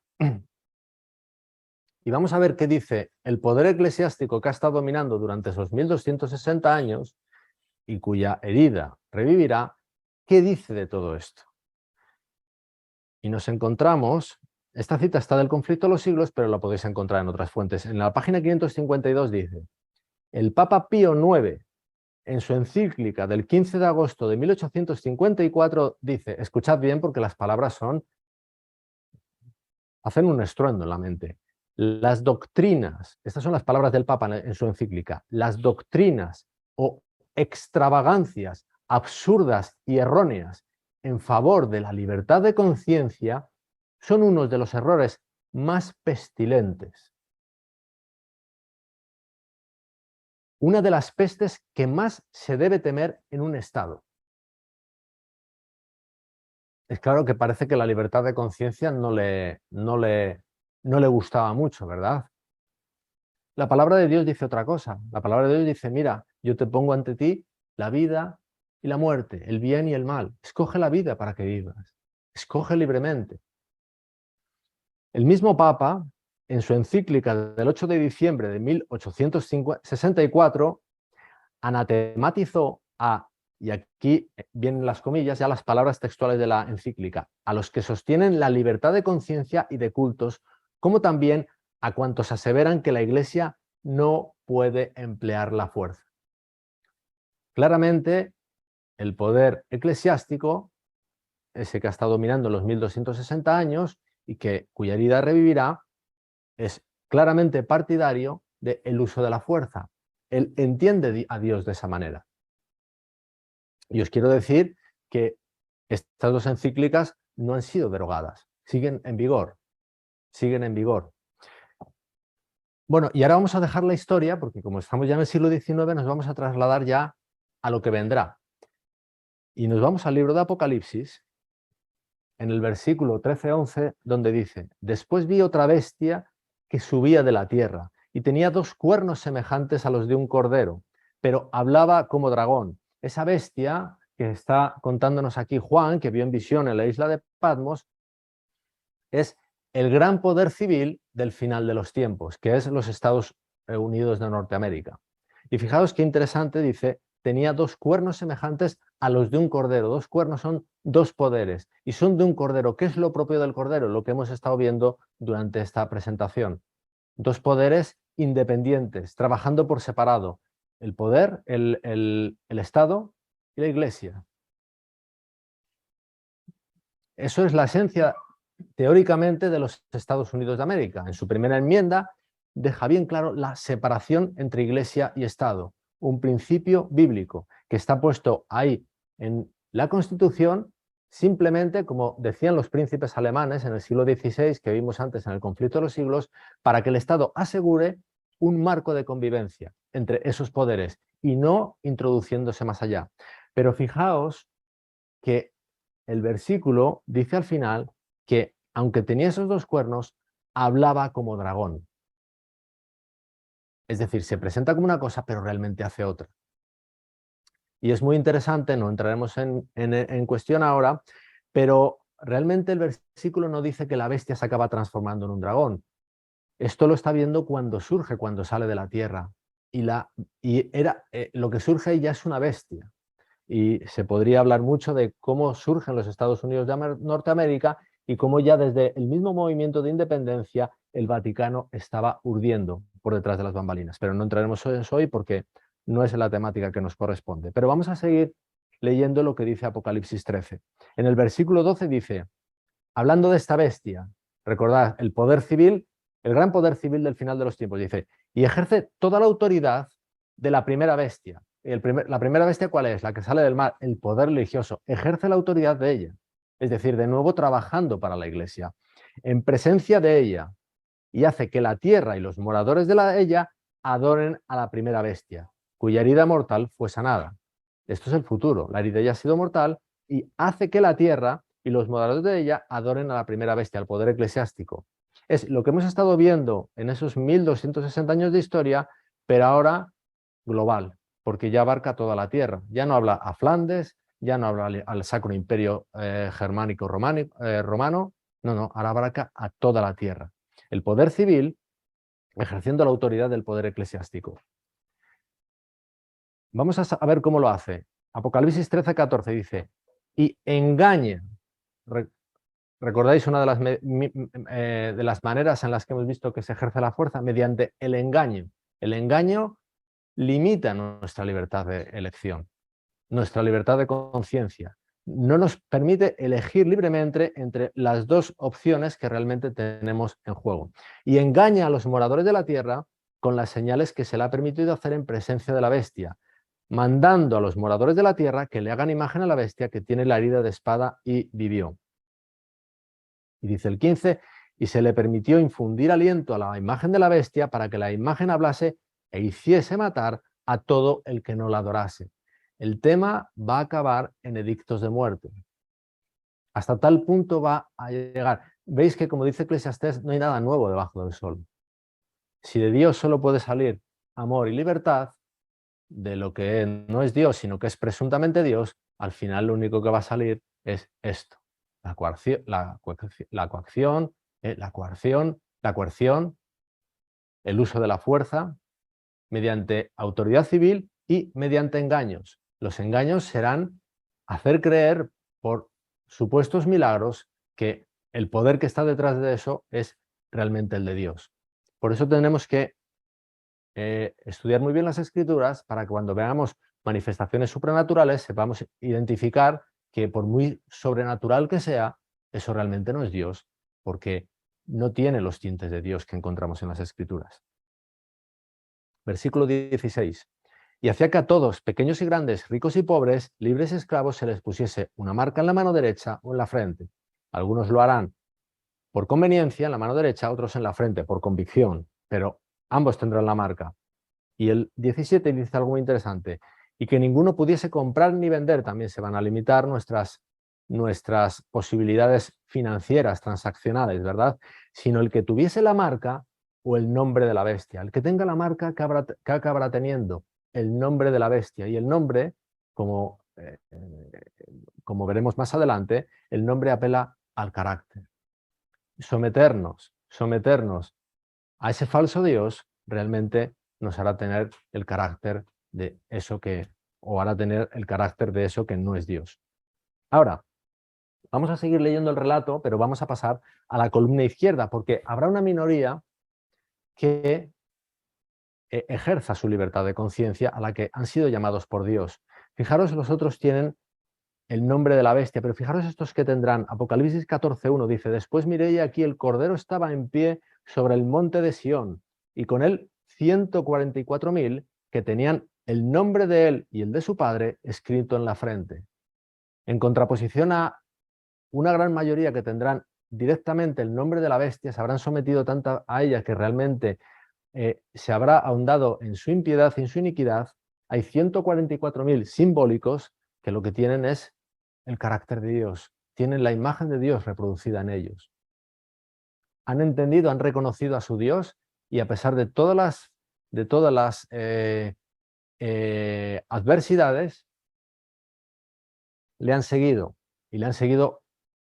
Y vamos a ver qué dice el poder eclesiástico que ha estado dominando durante esos 1260 años y cuya herida revivirá, ¿qué dice de todo esto? Y nos encontramos, esta cita está del Conflicto de los Siglos, pero la podéis encontrar en otras fuentes. En la página 552 dice, el Papa Pío IX, en su encíclica del 15 de agosto de 1854, dice, escuchad bien porque las palabras hacen un estruendo en la mente. Las doctrinas, estas son las palabras del Papa en su encíclica, las doctrinas o extravagancias absurdas y erróneas en favor de la libertad de conciencia son unos de los errores más pestilentes. Una de las pestes que más se debe temer en un Estado. Es claro que parece que la libertad de conciencia no le gustaba mucho, ¿verdad? La palabra de Dios dice otra cosa. La palabra de Dios dice, mira, yo te pongo ante ti la vida y la muerte, el bien y el mal. Escoge la vida para que vivas. Escoge libremente. El mismo Papa, en su encíclica del 8 de diciembre de 1864, anatematizó a, y aquí vienen las comillas, ya las palabras textuales de la encíclica, a los que sostienen la libertad de conciencia y de cultos, como también a cuantos aseveran que la Iglesia no puede emplear la fuerza. Claramente, el poder eclesiástico, ese que ha estado dominando los 1260 años y cuya herida revivirá, es claramente partidario del uso de la fuerza. Él entiende a Dios de esa manera. Y os quiero decir que estas dos encíclicas no han sido derogadas, siguen en vigor, siguen en vigor. Bueno, y ahora vamos a dejar la historia, porque como estamos ya en el siglo XIX, nos vamos a trasladar ya a lo que vendrá. Y nos vamos al libro de Apocalipsis, en el versículo 13-11, donde dice, después vi otra bestia que subía de la tierra, y tenía dos cuernos semejantes a los de un cordero, pero hablaba como dragón. Esa bestia que está contándonos aquí Juan, que vio en visión en la isla de Patmos, es el gran poder civil del final de los tiempos, que es los Estados Unidos de Norteamérica. Y fijaos qué interesante, dice, tenía dos cuernos semejantes a los de un cordero. Dos cuernos son dos poderes y son de un cordero. ¿Qué es lo propio del cordero? Lo que hemos estado viendo durante esta presentación. Dos poderes independientes, trabajando por separado. El poder, el Estado y la Iglesia. Eso es la esencia teóricamente de los Estados Unidos de América. En su primera enmienda deja bien claro la separación entre Iglesia y Estado, un principio bíblico que está puesto ahí en la Constitución simplemente, como decían los príncipes alemanes en el siglo XVI, que vimos antes en el conflicto de los siglos, para que el Estado asegure un marco de convivencia entre esos poderes y no introduciéndose más allá. Pero fijaos que el versículo dice al final que, aunque tenía esos dos cuernos, hablaba como dragón. Es decir, se presenta como una cosa, pero realmente hace otra. Y es muy interesante, no entraremos en cuestión ahora, pero realmente el versículo no dice que la bestia se acaba transformando en un dragón. Esto lo está viendo cuando surge, cuando sale de la tierra. Lo que surge ya es una bestia. Y se podría hablar mucho de cómo surgen los Estados Unidos de Norteamérica y cómo ya desde el mismo movimiento de independencia el Vaticano estaba urdiendo por detrás de las bambalinas. Pero no entraremos en eso hoy porque no es la temática que nos corresponde. Pero vamos a seguir leyendo lo que dice Apocalipsis 13. En el versículo 12 dice, hablando de esta bestia, recordad, el poder civil, el gran poder civil del final de los tiempos, dice, y ejerce toda la autoridad de la primera bestia. La primera bestia, ¿cuál es? La que sale del mar, el poder religioso. Ejerce la autoridad de ella. Es decir, de nuevo trabajando para la Iglesia. En presencia de ella. Y hace que la tierra y los moradores de ella adoren a la primera bestia, cuya herida mortal fue sanada. Esto es el futuro. La herida ya ha sido mortal y hace que la tierra y los moradores de ella adoren a la primera bestia, al poder eclesiástico. Es lo que hemos estado viendo en esos 1260 años de historia, pero ahora global, porque ya abarca toda la tierra. Ya no habla a Flandes, ya no habla al Sacro Imperio Germánico Romano, no, ahora abarca a toda la tierra. El poder civil ejerciendo la autoridad del poder eclesiástico. Vamos a ver cómo lo hace. Apocalipsis 13:14 dice, y engaña. ¿Recordáis una de las maneras en las que hemos visto que se ejerce la fuerza? Mediante el engaño. El engaño limita nuestra libertad de elección, nuestra libertad de conciencia. No nos permite elegir libremente entre las dos opciones que realmente tenemos en juego. Y engaña a los moradores de la tierra con las señales que se le ha permitido hacer en presencia de la bestia, mandando a los moradores de la tierra que le hagan imagen a la bestia que tiene la herida de espada y vivió. Y dice el 15, y se le permitió infundir aliento a la imagen de la bestia para que la imagen hablase e hiciese matar a todo el que no la adorase. El tema va a acabar en edictos de muerte. Hasta tal punto va a llegar. Veis que, como dice Eclesiastés, no hay nada nuevo debajo del sol. Si de Dios solo puede salir amor y libertad, de lo que no es Dios, sino que es presuntamente Dios, al final lo único que va a salir es esto. La coerción, el uso de la fuerza, mediante autoridad civil y mediante engaños. Los engaños serán hacer creer por supuestos milagros que el poder que está detrás de eso es realmente el de Dios. Por eso tenemos que estudiar muy bien las escrituras para que cuando veamos manifestaciones supranaturales sepamos identificar que por muy sobrenatural que sea, eso realmente no es Dios, porque no tiene los tintes de Dios que encontramos en las escrituras. Versículo 16. Y hacía que a todos, pequeños y grandes, ricos y pobres, libres y esclavos, se les pusiese una marca en la mano derecha o en la frente. Algunos lo harán por conveniencia en la mano derecha, otros en la frente, por convicción, pero ambos tendrán la marca. Y el 17 dice algo muy interesante, y que ninguno pudiese comprar ni vender, también se van a limitar nuestras posibilidades financieras, transaccionales, ¿verdad? Sino el que tuviese la marca o el nombre de la bestia. El que tenga la marca que acabará teniendo el nombre de la bestia. Y el nombre, como veremos más adelante, el nombre apela al carácter. Someternos a ese falso Dios realmente nos hará tener el carácter de eso o hará tener el carácter de eso que no es Dios. Ahora, vamos a seguir leyendo el relato, pero vamos a pasar a la columna izquierda, porque habrá una minoría que ejerza su libertad de conciencia a la que han sido llamados por Dios. Fijaros, los otros tienen el nombre de la bestia, pero fijaros estos que tendrán. Apocalipsis 14:1 dice, después miré y aquí el Cordero estaba en pie sobre el monte de Sión, y con él 144.000 que tenían el nombre de él y el de su padre escrito en la frente. En contraposición a una gran mayoría que tendrán directamente el nombre de la bestia, se habrán sometido tanto a ella que realmente se habrá ahondado en su impiedad y en su iniquidad, hay 144.000 simbólicos que lo que tienen es el carácter de Dios, tienen la imagen de Dios reproducida en ellos. Han entendido, han reconocido a su Dios y a pesar de todas las adversidades, le han seguido y le han seguido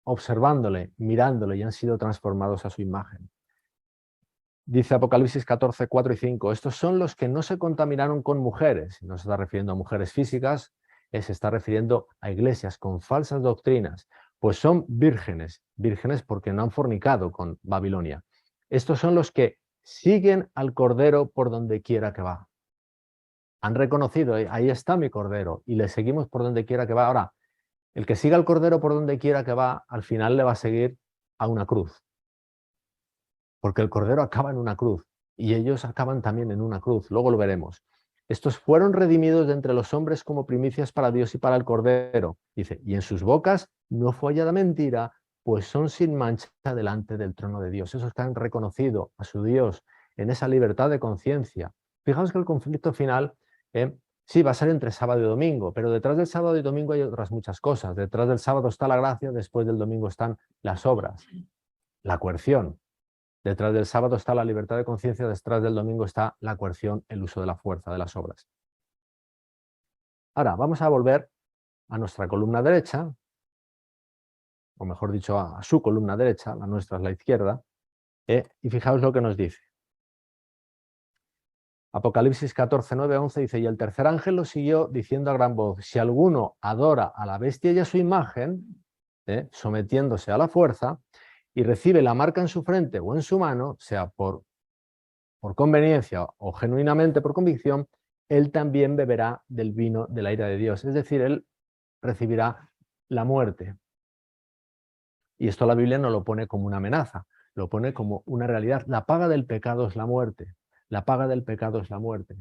observándole, mirándole y han sido transformados a su imagen. Dice Apocalipsis 14, 4 y 5, estos son los que no se contaminaron con mujeres, no se está refiriendo a mujeres físicas, se está refiriendo a iglesias con falsas doctrinas, pues son vírgenes, vírgenes porque no han fornicado con Babilonia. Estos son los que siguen al Cordero por donde quiera que va. Han reconocido, ahí está mi Cordero, y le seguimos por donde quiera que va. Ahora, el que siga al Cordero por donde quiera que va, al final le va a seguir a una cruz. Porque el Cordero acaba en una cruz y ellos acaban también en una cruz, luego lo veremos. Estos fueron redimidos de entre los hombres como primicias para Dios y para el Cordero. Dice, y en sus bocas no fue hallada mentira, pues son sin mancha delante del trono de Dios. Esos que han reconocido a su Dios en esa libertad de conciencia. Fijaos que el conflicto final, sí, va a ser entre sábado y domingo, pero detrás del sábado y domingo hay otras muchas cosas. Detrás del sábado está la gracia, después del domingo están las obras, la coerción. Detrás del sábado está la libertad de conciencia, detrás del domingo está la coerción, el uso de la fuerza, de las obras. Ahora, vamos a volver a nuestra columna derecha, o mejor dicho, a su columna derecha, la nuestra es la izquierda, y fijaos lo que nos dice. Apocalipsis 14, 9, 11 dice, y el tercer ángel lo siguió diciendo a gran voz, si alguno adora a la bestia y a su imagen, sometiéndose a la fuerza, y recibe la marca en su frente o en su mano, sea por conveniencia o genuinamente por convicción, él también beberá del vino de la ira de Dios. Es decir, él recibirá la muerte. Y esto la Biblia no lo pone como una amenaza, lo pone como una realidad. La paga del pecado es la muerte. La paga del pecado es la muerte.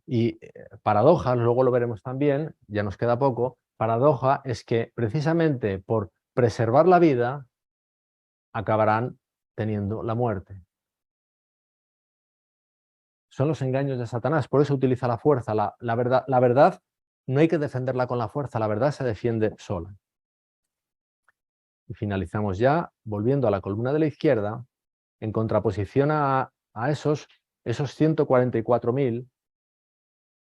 Y paradoja, luego lo veremos también, ya nos queda poco, paradoja es que precisamente por preservar la vida acabarán teniendo la muerte. Son los engaños de Satanás, por eso utiliza la fuerza. La verdad no hay que defenderla con la fuerza, la verdad se defiende sola. Y finalizamos ya, volviendo a la columna de la izquierda, en contraposición a esos 144.000,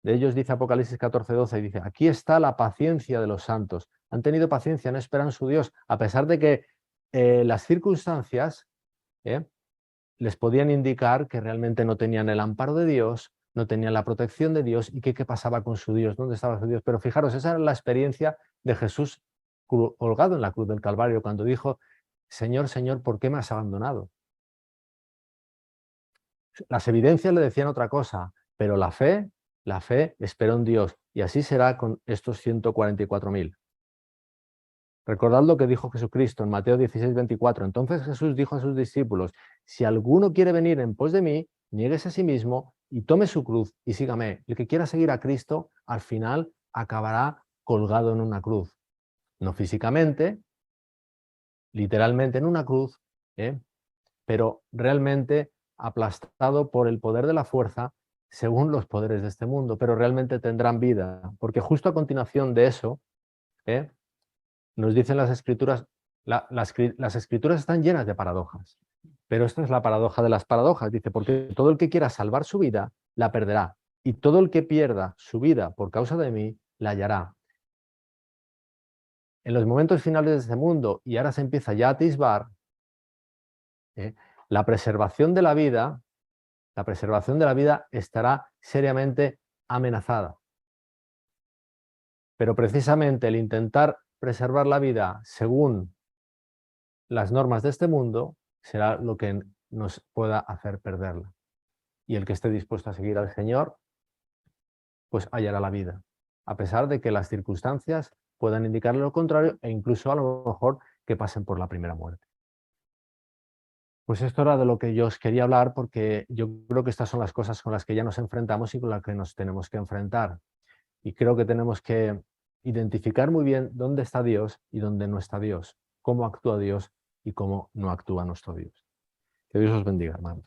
de ellos dice Apocalipsis 14, 12, y dice, aquí está la paciencia de los santos. Han tenido paciencia, no esperan su Dios, a pesar de que las circunstancias les podían indicar que realmente no tenían el amparo de Dios, no tenían la protección de Dios y que qué pasaba con su Dios, dónde estaba su Dios. Pero fijaros, esa era la experiencia de Jesús colgado en la cruz del Calvario, cuando dijo, Señor, Señor, ¿por qué me has abandonado? Las evidencias le decían otra cosa, pero la fe esperó en Dios, y así será con estos 144.000. Recordad lo que dijo Jesucristo en Mateo 16, 24. Entonces Jesús dijo a sus discípulos, si alguno quiere venir en pos de mí, niéguese a sí mismo y tome su cruz y sígame. El que quiera seguir a Cristo, al final acabará colgado en una cruz. No físicamente, literalmente en una cruz, pero realmente aplastado por el poder de la fuerza según los poderes de este mundo, pero realmente tendrán vida, porque justo a continuación de eso, nos dicen las escrituras, las escrituras están llenas de paradojas, pero esta es la paradoja de las paradojas, dice, porque todo el que quiera salvar su vida, la perderá, y todo el que pierda su vida por causa de mí, la hallará. En los momentos finales de este mundo, y ahora se empieza ya a atisbar, la preservación de la vida estará seriamente amenazada. Pero precisamente el intentar preservar la vida según las normas de este mundo será lo que nos pueda hacer perderla. Y el que esté dispuesto a seguir al Señor, pues hallará la vida, a pesar de que las circunstancias puedan indicarle lo contrario e incluso a lo mejor que pasen por la primera muerte. Pues esto era de lo que yo os quería hablar, porque yo creo que estas son las cosas con las que ya nos enfrentamos y con las que nos tenemos que enfrentar. Y creo que tenemos que identificar muy bien dónde está Dios y dónde no está Dios, cómo actúa Dios y cómo no actúa nuestro Dios. Que Dios os bendiga, hermanos.